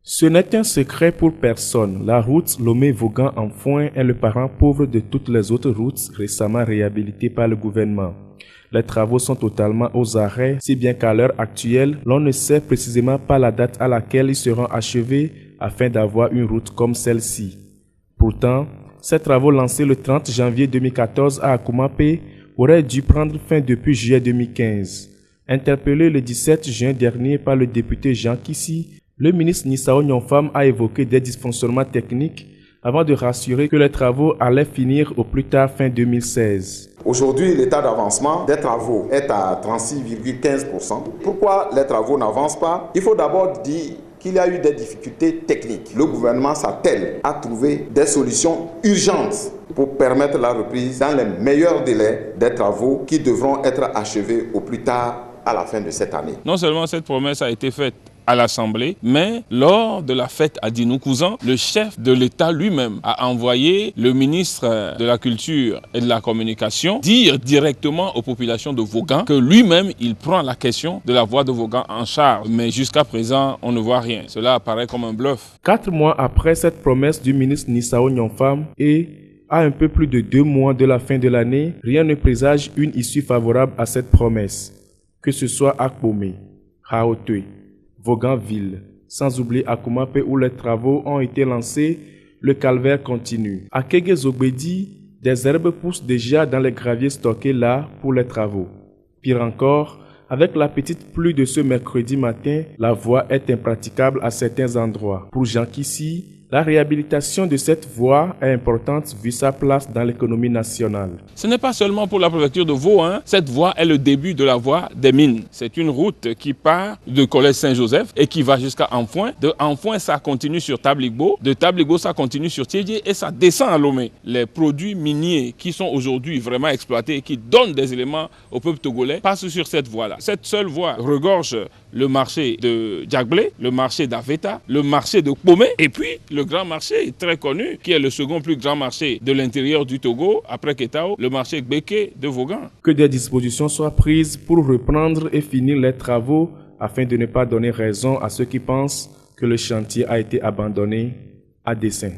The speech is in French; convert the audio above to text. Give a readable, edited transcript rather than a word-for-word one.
Ce n'est un secret pour personne. La route Lomé-Vaughan-Enfoin est le parent pauvre de toutes les autres routes récemment réhabilitées par le gouvernement. Les travaux sont totalement aux arrêts, si bien qu'à l'heure actuelle, l'on ne sait précisément pas la date à laquelle ils seront achevés afin d'avoir une route comme celle-ci. Pourtant, ces travaux lancés le 30 janvier 2014 à Akoumapé auraient dû prendre fin depuis juillet 2015. Interpellé le 17 juin dernier par le député Jean Kissi, le ministre Nissao Nyonfam a évoqué des dysfonctionnements techniques avant de rassurer que les travaux allaient finir au plus tard fin 2016. Aujourd'hui, l'état d'avancement des travaux est à 36,15%. Pourquoi les travaux n'avancent pas? Il faut d'abord dire qu'il y a eu des difficultés techniques. Le gouvernement s'attelle à trouver des solutions urgentes pour permettre la reprise dans les meilleurs délais des travaux qui devront être achevés au plus tard à la fin de cette année. Non seulement cette promesse a été faite à l'Assemblée, mais lors de la fête à Dinou-Kouzan, le chef de l'État lui-même a envoyé le ministre de la Culture et de la Communication dire directement aux populations de Vaughan que lui-même, il prend la question de la voie de Vaughan en charge. Mais jusqu'à présent, on ne voit rien. Cela apparaît comme un bluff. 4 mois après cette promesse du ministre Nissao Nyonfam et à un peu plus de 2 mois de la fin de l'année, rien ne présage une issue favorable à cette promesse. Que ce soit à Kpomé, Haotoué, Vaughan-Ville, sans oublier Akoumapé où les travaux ont été lancés, le calvaire continue. À Kégué-Zogbédi, des herbes poussent déjà dans les graviers stockés là pour les travaux. Pire encore, avec la petite pluie de ce mercredi matin, la voie est impraticable à certains endroits. Pour Jean Kissi, la réhabilitation de cette voie est importante vu sa place dans l'économie nationale. Ce n'est pas seulement pour la préfecture de Vaud, cette voie est le début de la voie des mines. C'est une route qui part de Collège Saint-Joseph et qui va jusqu'à Enfoin. De Enfoin, ça continue sur Tabligbo. De Tabligbo, ça continue sur Tiédié et ça descend à Lomé. Les produits miniers qui sont aujourd'hui vraiment exploités et qui donnent des éléments au peuple togolais passent sur cette voie-là. Cette seule voie regorge le marché de Djagblé, le marché d'Aveta, le marché de Kpomé et puis le grand marché très connu qui est le second plus grand marché de l'intérieur du Togo après Ketao, le marché Gbeke de Vaughan. Que des dispositions soient prises pour reprendre et finir les travaux afin de ne pas donner raison à ceux qui pensent que le chantier a été abandonné à dessein.